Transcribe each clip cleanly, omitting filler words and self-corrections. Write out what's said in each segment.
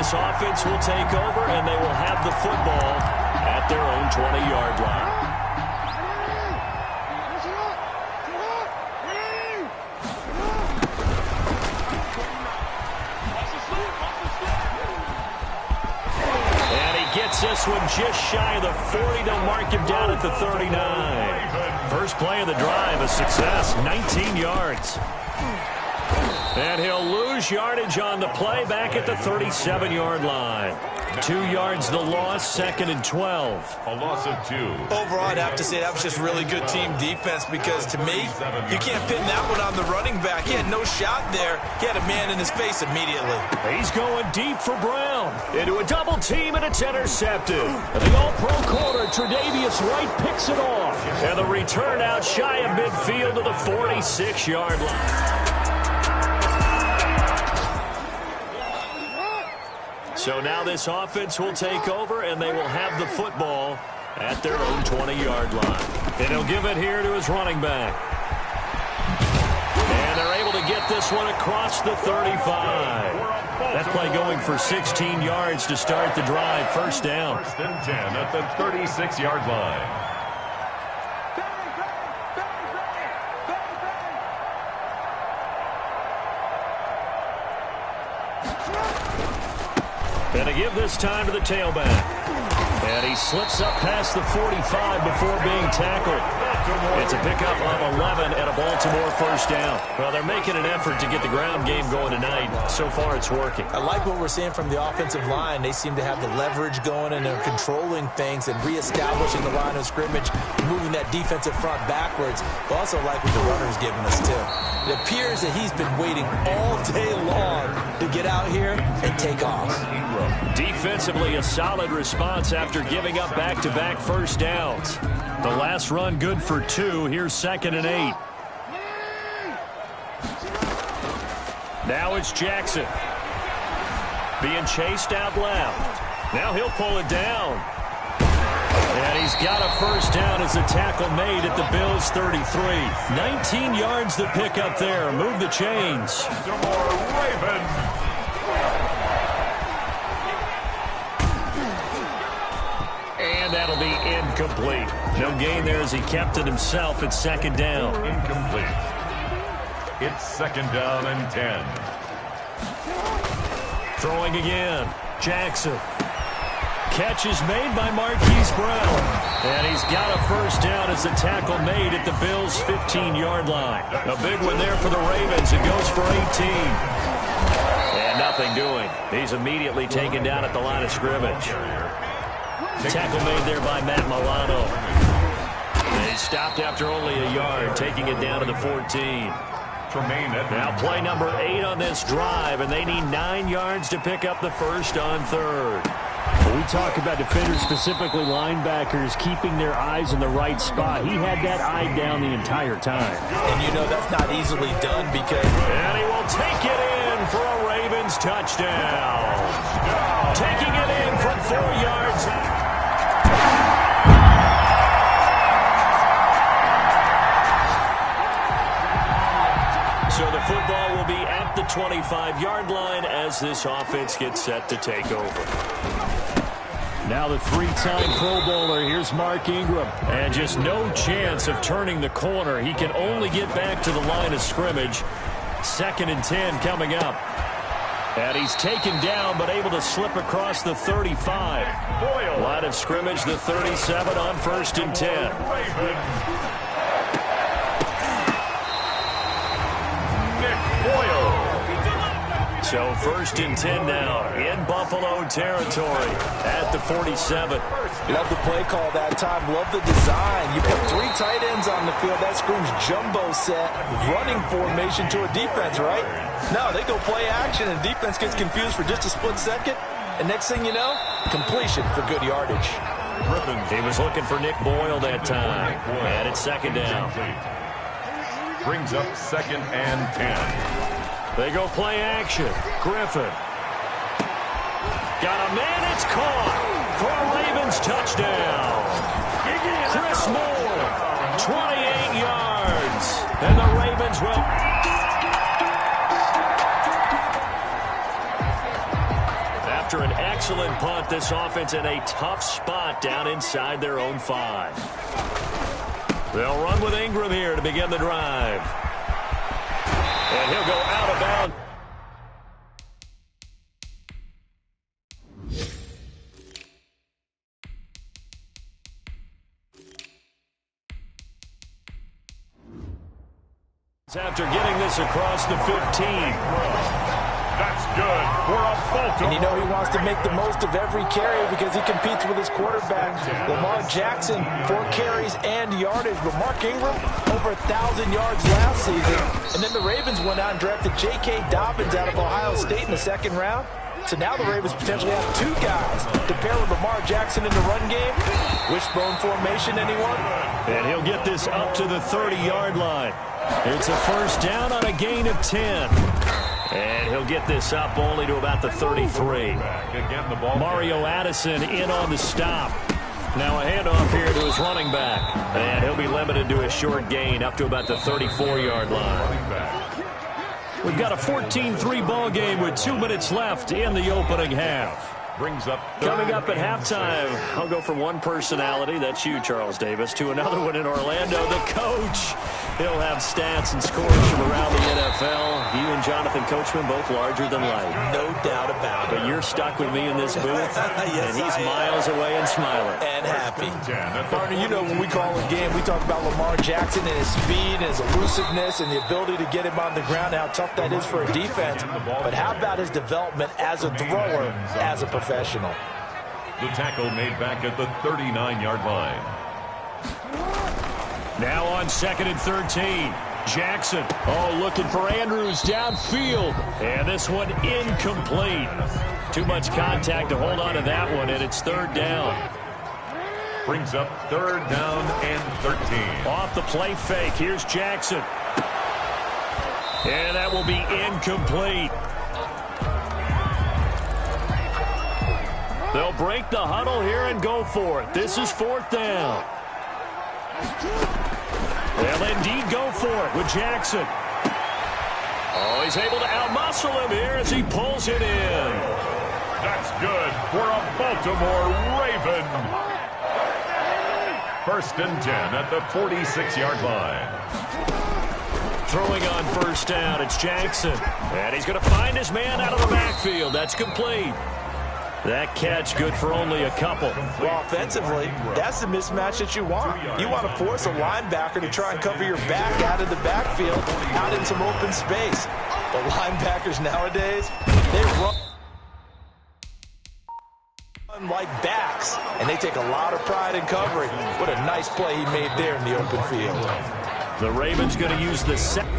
this offense will take over, and they will have the football at their own 20-yard line. This one just shy of the 40. They'll mark him down at the 39. First play of the drive, a success, 19 yards. And he'll lose yardage on the play back at the 37-yard line. 2 yards the loss, 2nd and 12. A loss of 2. Overall, I'd have to say that was just really good team defense because, to me, you can't pin that one on the running back. He had no shot there. He had a man in his face immediately. He's going deep for Brown. Into a double team, and it's intercepted. And the all-pro corner, Tre'Davious White, picks it off. And the return out shy of midfield to the 46-yard line. So now this offense will take over, and they will have the football at their own 20-yard line. And he'll give it here to his running back. And they're able to get this one across the 35. That play going for 16 yards to start the drive. First down. First and 10 at the 36-yard line. And to give this time to the tailback. And he slips up past the 45 before being tackled. It's a pickup of 11 and a Baltimore first down. Well, they're making an effort to get the ground game going tonight. So far, it's working. I like what we're seeing from the offensive line. They seem to have the leverage going, and they're controlling things and reestablishing the line of scrimmage, moving that defensive front backwards. But also like what the runner's giving us, too. It appears that he's been waiting all day long to get out here and take off. Defensively, a solid response after giving up back-to-back first downs. The last run good for 2. Here's 2nd and 8. Now it's Jackson. Being chased out left. Now he'll pull it down. And he's got a first down as the tackle made at the Bills' 33. 19 yards to pick up there. Move the chains. Ravens. And that'll be incomplete. No gain there as he kept it himself at 2nd down. Incomplete. It's 2nd down and 10. Throwing again. Jackson. Catch is made by Marquise Brown. And he's got a first down as the tackle made at the Bills' 15-yard line. A big one there for the Ravens. It goes for 18. And nothing doing. He's immediately taken down at the line of scrimmage. Tackle made there by Matt Milano. And he stopped after only a yard, taking it down to the 14. Now play number 8 on this drive, and they need 9 yards to pick up the first on 3rd. When we talk about defenders, specifically linebackers, keeping their eyes in the right spot, he had that eye down the entire time. And you know that's not easily done because... And he will take it in for a Ravens touchdown. Taking it in from 4 yards out. So the football will be at the 25-yard line as this offense gets set to take over. Now the 3-time Pro Bowler, here's Mark Ingram. And just no chance of turning the corner. He can only get back to the line of scrimmage. 2nd and 10 coming up. And he's taken down but able to slip across the 35. Line of scrimmage, the 37 on 1st and 10. So 1st and 10 now in Buffalo territory at the 47. Love the play call that time. Love the design. You put 3 tight ends on the field. That screams jumbo set, running formation to a defense, right? No, they go play action, and defense gets confused for just a split second. And next thing you know, completion for good yardage. He was looking for Nick Boyle that time. And it's 2nd down. Brings up 2nd and 10. They go play action. Griffin. Got a man, it's caught for a Ravens touchdown. Chris Moore, 28 yards. And the Ravens will... After excellent punt. This offense in a tough spot down inside their own 5. They'll run with Ingram here to begin the drive. And he'll go out of bounds. After getting this across the 15. That's good for a Baltimore. And you know he wants to make the most of every carry because he competes with his quarterback. Lamar Jackson, 4 carries and yardage. But Mark Ingram, over 1,000 yards last season. And then the Ravens went out and drafted J.K. Dobbins out of Ohio State in the 2nd round. So now the Ravens potentially have 2 guys to pair with Lamar Jackson in the run game. Wishbone formation, anyone? And he'll get this up to the 30-yard line. It's a first down on a gain of 10. And he'll get this up only to about the 33. Mario Addison in on the stop. Now a handoff here to his running back. And he'll be limited to a short gain up to about the 34-yard line. We've got a 14-3 ball game with 2 minutes left in the opening half. Brings up Coming up at halftime, I'll go from one personality, that's you, Charles Davis, to another one in Orlando, the coach. He'll have stats and scores from around the NFL. You and Jonathan Coachman both larger than life. No doubt about it. But you're stuck with me in this booth, Yes, and he's miles away and smiling. And happy. Partner, you know when we call a game, we talk about Lamar Jackson and his speed and his elusiveness and the ability to get him on the ground and how tough that is for a defense. But how about his development as a thrower, as a professional? the tackle made back at the 39-yard line. Now on 2nd and 13. Jackson, looking for Andrews downfield. And this one incomplete. Too much contact to hold on to that one, and it's 3rd down. Brings up 3rd down and 13. Off the play fake, here's Jackson. And that will be incomplete. They'll break the huddle here and go for it. This is 4th down. They'll indeed go for it with Jackson. He's able to outmuscle him here as he pulls it in. That's good for a Baltimore Raven. 1st and 10 at the 46-yard line. Throwing on 1st down, it's Jackson. And he's going to find his man out of the backfield. That's complete. That catch good for only a couple. Well, offensively, that's the mismatch that you want. You want to force a linebacker to try and cover your back out of the backfield, out in some open space. But linebackers nowadays, they run like backs, and they take a lot of pride in covering. What a nice play he made there in the open field. The Ravens going to use the second.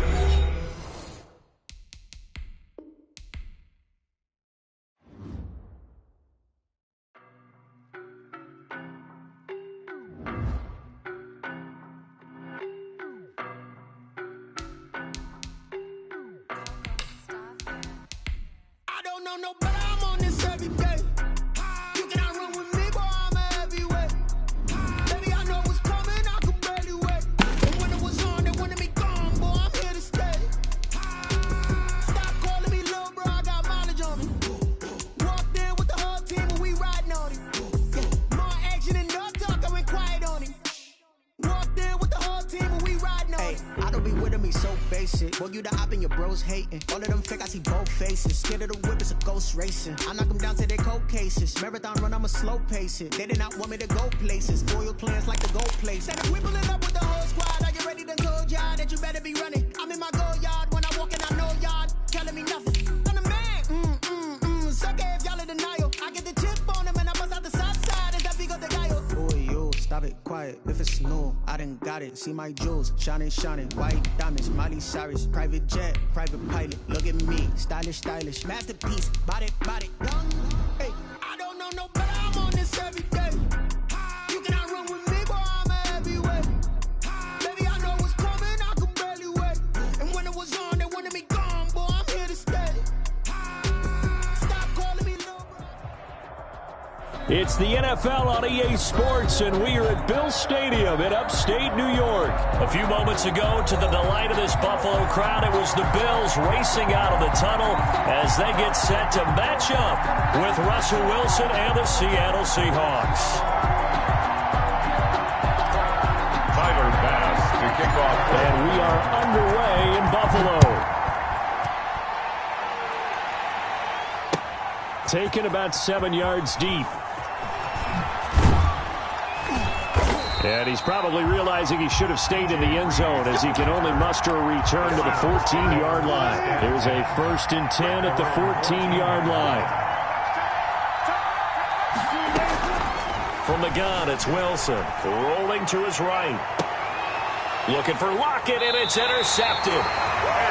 Racing. I knock them down to their cold cases. Marathon run, I'ma slow pace it. They did not want me to go places. Foil plans like the gold place. Said if we pulling up with the whole squad, are you ready to told y'all that you better be running? I'm in my go yard when I walk in, I know y'all telling me nothing. I'm the man. Sucker if y'all in denial. I get the chip on him and I bust out the south side. Is that big of the guy? Boy, yo, stop it, quiet. If it's new, I done got it. See my jewels, shining, white diamonds, Miley Cyrus, private jet, private pilot. Look at me, stylish, masterpiece, body, young. Hey, I don't know no better. I'm on this every day. You cannot run with me, boy. I'm a heavyweight. Baby, I know what's coming. I could barely wait. And when it was on, they wanted me gone, boy. I'm here to stay. Stop calling me little bro. It's the NFL on EA Sports, and we are at Bill Stadium in upstate New York. A few moments ago, to the delight of this Buffalo crowd, it was the Bills racing out of the tunnel as they get set to match up with Russell Wilson and the Seattle Seahawks. Tyler Bass to kick off. And we are underway in Buffalo. Taken about 7 yards deep. And he's probably realizing he should have stayed in the end zone as he can only muster a return to the 14-yard line. There's a 1st and 10 at the 14-yard line. From the gun, it's Wilson. Rolling to his right. Looking for Lockett, and it's intercepted.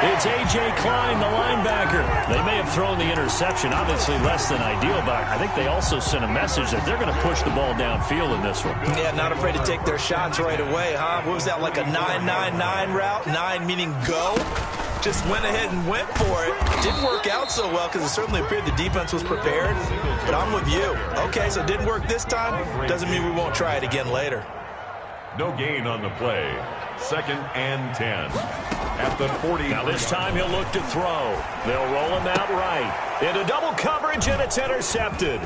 It's A.J. Klein, the linebacker. They may have thrown the interception, obviously less than ideal, but I think they also sent a message that they're going to push the ball downfield in this one. Yeah, not afraid to take their shots right away, huh? What was that, like a 9-9-9 route? 9 meaning go? Just went ahead and went for it. Didn't work out so well because it certainly appeared the defense was prepared, but I'm with you. Okay, so it didn't work this time. Doesn't mean we won't try it again later. No gain on the play. 2nd and 10 at the 40. Now this time he'll look to throw. They'll roll him out right. Into double coverage, and it's intercepted.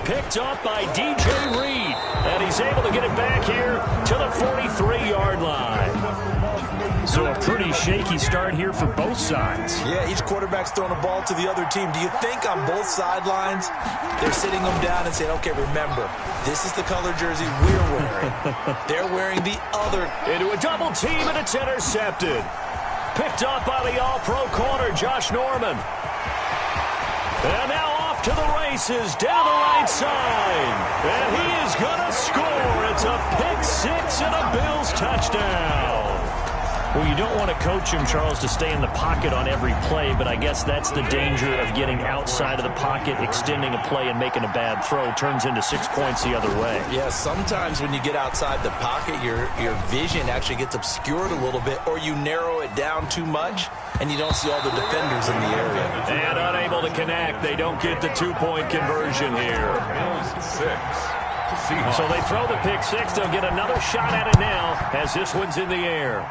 Picked up by D.J. Reed. And he's able to get it back here to the 43-yard line. So a pretty shaky start here for both sides. Yeah, each quarterback's throwing a ball to the other team. Do you think on both sidelines they're sitting them down and saying, okay, remember, this is the color jersey we're wearing. They're wearing the other. Into a double team, and it's intercepted. Picked up by the all-pro corner, Josh Norman. And now off to the races down the right side. And he is going to score. It's a pick six and a Bills touchdown. Well, you don't want to coach him, Charles, to stay in the pocket on every play, but I guess that's the danger of getting outside of the pocket, extending a play, and making a bad throw. Turns into 6 points the other way. Yeah, sometimes when you get outside the pocket, your vision actually gets obscured a little bit, or you narrow it down too much, and you don't see all the defenders in the area. And unable to connect. They don't get the 2-point conversion here. Bills 6. So they throw the pick six. They'll get another shot at it now as this one's in the air.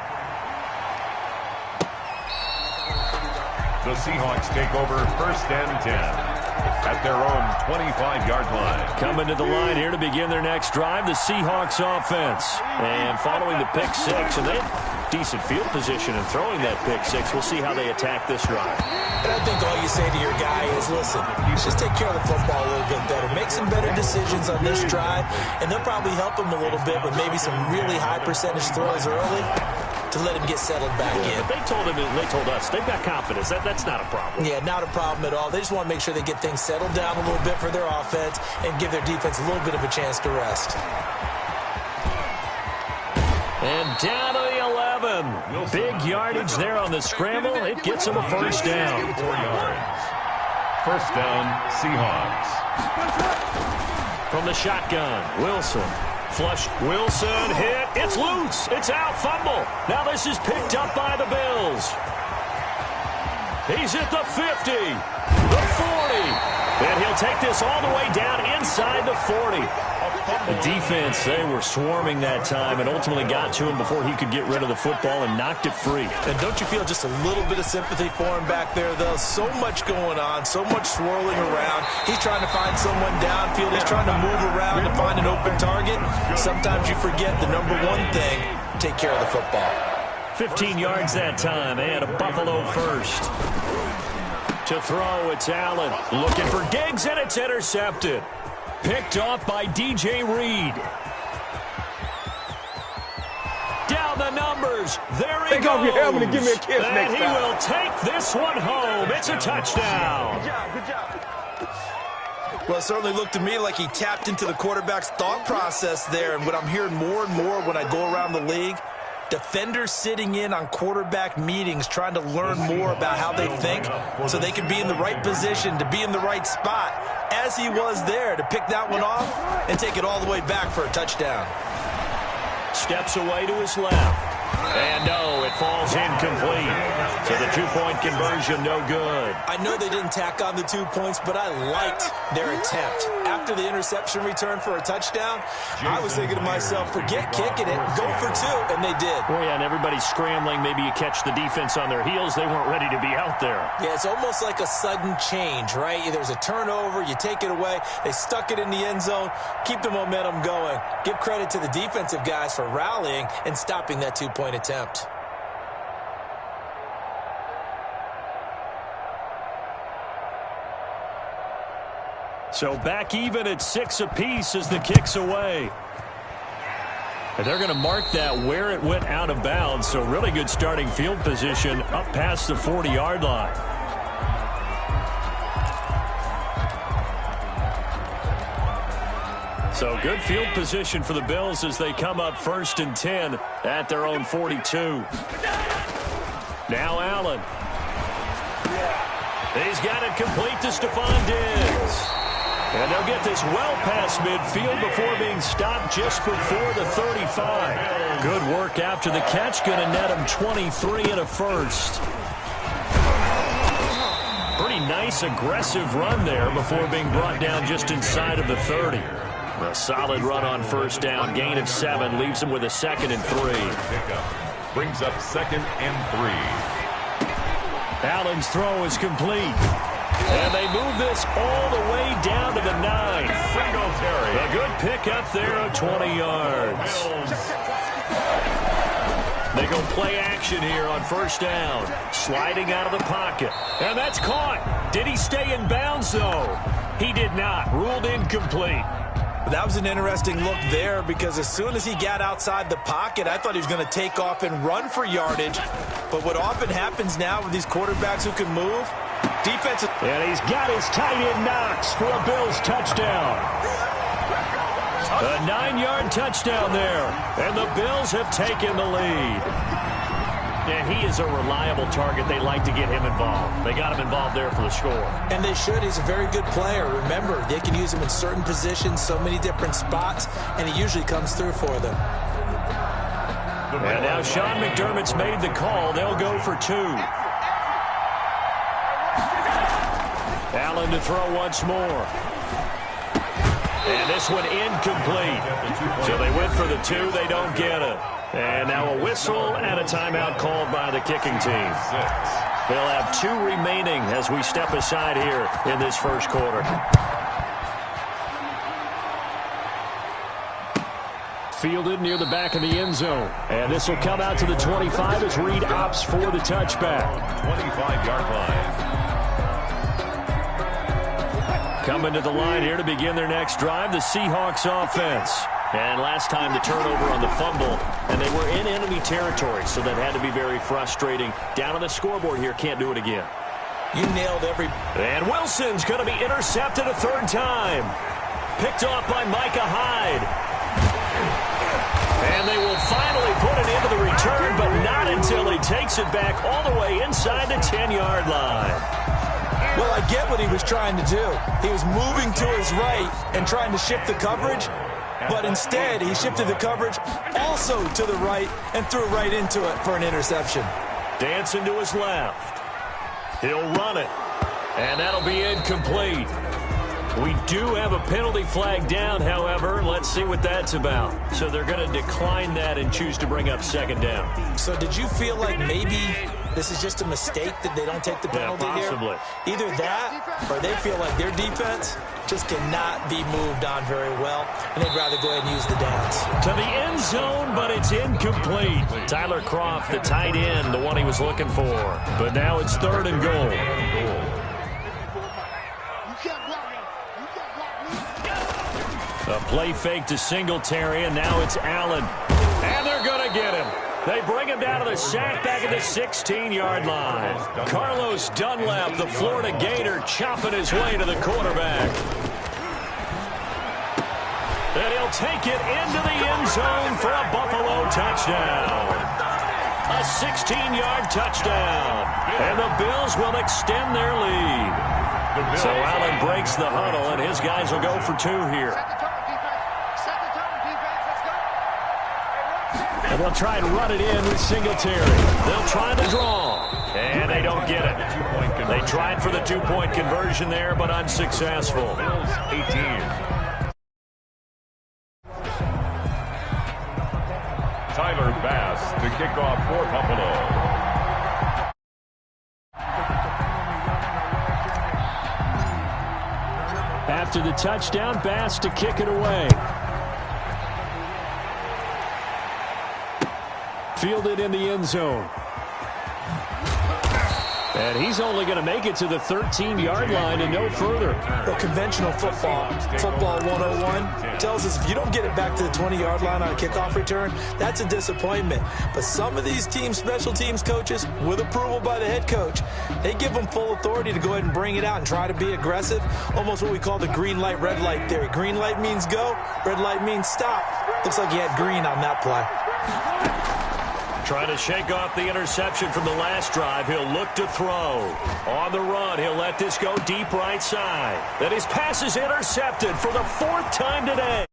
The Seahawks take over 1st and 10 at their own 25-yard line. Coming to the line here to begin their next drive, the Seahawks offense. And following the pick six, and they have decent field position in throwing that pick six. We'll see how they attack this drive. And I think all you say to your guy is, listen, just take care of the football a little bit better. Make some better decisions on this drive, and they'll probably help him a little bit with maybe some really high percentage throws early to let him get settled back in. But they told us they've got confidence. That's not a problem. Yeah, not a problem at all. They just want to make sure they get things settled down a little bit for their offense and give their defense a little bit of a chance to rest. And down to the 11. Big yardage there on the scramble. It gets them a first down. 4 yards. First down, Seahawks. From the shotgun, Wilson. Flush, Wilson hit. It's loose. It's out. Fumble. Now this is picked up by the Bills. He's at the 50, the 40. And he'll take this all the way down inside the 40. The defense, they were swarming that time and ultimately got to him before he could get rid of the football and knocked it free. And don't you feel just a little bit of sympathy for him back there, though? So much going on, so much swirling around. He's trying to find someone downfield. He's trying to move around to find an open target. Sometimes you forget the number one thing, take care of the football. 15 yards that time, and a Buffalo first. To throw, it's Allen. Looking for Diggs, and it's intercepted. Picked off by D.J. Reed. Down the numbers. There he goes. Take off your helmet and give me a kiss and next time. he will take this one home. It's a touchdown. Good job. Well, it certainly looked to me like he tapped into the quarterback's thought process there. And what I'm hearing more and more when I go around the league, defenders sitting in on quarterback meetings trying to learn more about how they think so they can be in the right position to be in the right spot, as he was there to pick that one off and take it all the way back for a touchdown. Steps away to his left. And no, it falls incomplete. So the 2-point conversion, no good. I know they didn't tack on the 2 points, but I liked their attempt. After after the interception return for a touchdown, I was thinking to myself, forget kicking it, go for two, and they did. Oh, yeah, and everybody's scrambling. Maybe you catch the defense on their heels. They weren't ready to be out there. Yeah, it's almost like a sudden change, right? There's a turnover, you take it away, they stuck it in the end zone, keep the momentum going. Give credit to the defensive guys for rallying and stopping that two-point attempt. So back even at 6 apiece as the kick's away. And they're going to mark that where it went out of bounds. So really good starting field position up past the 40-yard line. So good field position for the Bills as they come up 1st and 10 at their own 42. Now Allen. He's got it complete to Stephon Diggs. And they'll get this well past midfield before being stopped just before the 35. Good work after the catch. Going to net him 23 and a first. Pretty nice aggressive run there before being brought down just inside of the 30. A solid run on first down. Gain of 7 leaves him with a 2nd and 3. Pickup brings up 2nd and 3. Allen's throw is complete. And they move this all the way down to the 9. Singletary. A good pick up there of 20 yards. They go play action here on first down. Sliding out of the pocket. And that's caught. Did he stay in bounds, though? He did not. Ruled incomplete. That was an interesting look there because as soon as he got outside the pocket, I thought he was going to take off and run for yardage. But what often happens now with these quarterbacks who can move, defensive. And he's got his tight end Knox for a Bills touchdown. A 9-yard touchdown there. And the Bills have taken the lead. And he is a reliable target. They like to get him involved. They got him involved there for the score. And they should. He's a very good player. Remember, they can use him in certain positions, so many different spots, and he usually comes through for them. And now Sean McDermott's made the call. They'll go for 2. Allen to throw once more. And this one incomplete. So they went for the 2. They don't get it. And now a whistle and a timeout called by the kicking team. They'll have 2 remaining as we step aside here in this first quarter. Fielded near the back of the end zone. And this will come out to the 25 as Reed opts for the touchback. 25-yard line. Coming to the line here to begin their next drive, the Seahawks offense. And last time the turnover on the fumble, and they were in enemy territory, so that had to be very frustrating. Down on the scoreboard here, can't do it again. You nailed every... And Wilson's going to be intercepted a 3rd time. Picked off by Micah Hyde. And they will finally put it into the return, but not until he takes it back all the way inside the 10-yard line. Well, I get what he was trying to do. He was moving to his right and trying to shift the coverage, but instead he shifted the coverage also to the right and threw right into it for an interception. Dancing to his left. He'll run it, and that'll be incomplete. We do have a penalty flag down, however. Let's see what that's about. So they're going to decline that and choose to bring up 2nd down. So did you feel like maybe this is just a mistake that they don't take the penalty possibly here? Either that or they feel like their defense just cannot be moved on very well, and they'd rather go ahead and use the downs. To the end zone, but it's incomplete. Tyler Kroft, the tight end, the one he was looking for. But now it's 3rd and goal. A play fake to Singletary, and now it's Allen. And they're going to get him. They bring him down to the sack back at the 16-yard line. Carlos Dunlap, the Florida Gator, chopping his way to the quarterback. And he'll take it into the end zone for a Buffalo touchdown. A 16-yard touchdown. And the Bills will extend their lead. So Allen breaks the huddle, and his guys will go for 2 here. And they'll try and run it in with Singletary. They'll try the draw. And they don't get it. They tried for the 2-point conversion there, but unsuccessful. 18. kickoff for Buffalo. After the touchdown, Bass to kick it away. Fielded in the end zone. And he's only going to make it to the 13-yard line and no further. Well, conventional football 101, tells us if you don't get it back to the 20-yard line on a kickoff return, that's a disappointment. But some of these team special teams coaches, with approval by the head coach, they give them full authority to go ahead and bring it out and try to be aggressive, almost what we call the green light, red light theory. Green light means go, red light means stop. Looks like he had green on that play. Trying to shake off the interception from the last drive. He'll look to throw. On the run, he'll let this go deep right side. Then his pass is intercepted for the 4th time today.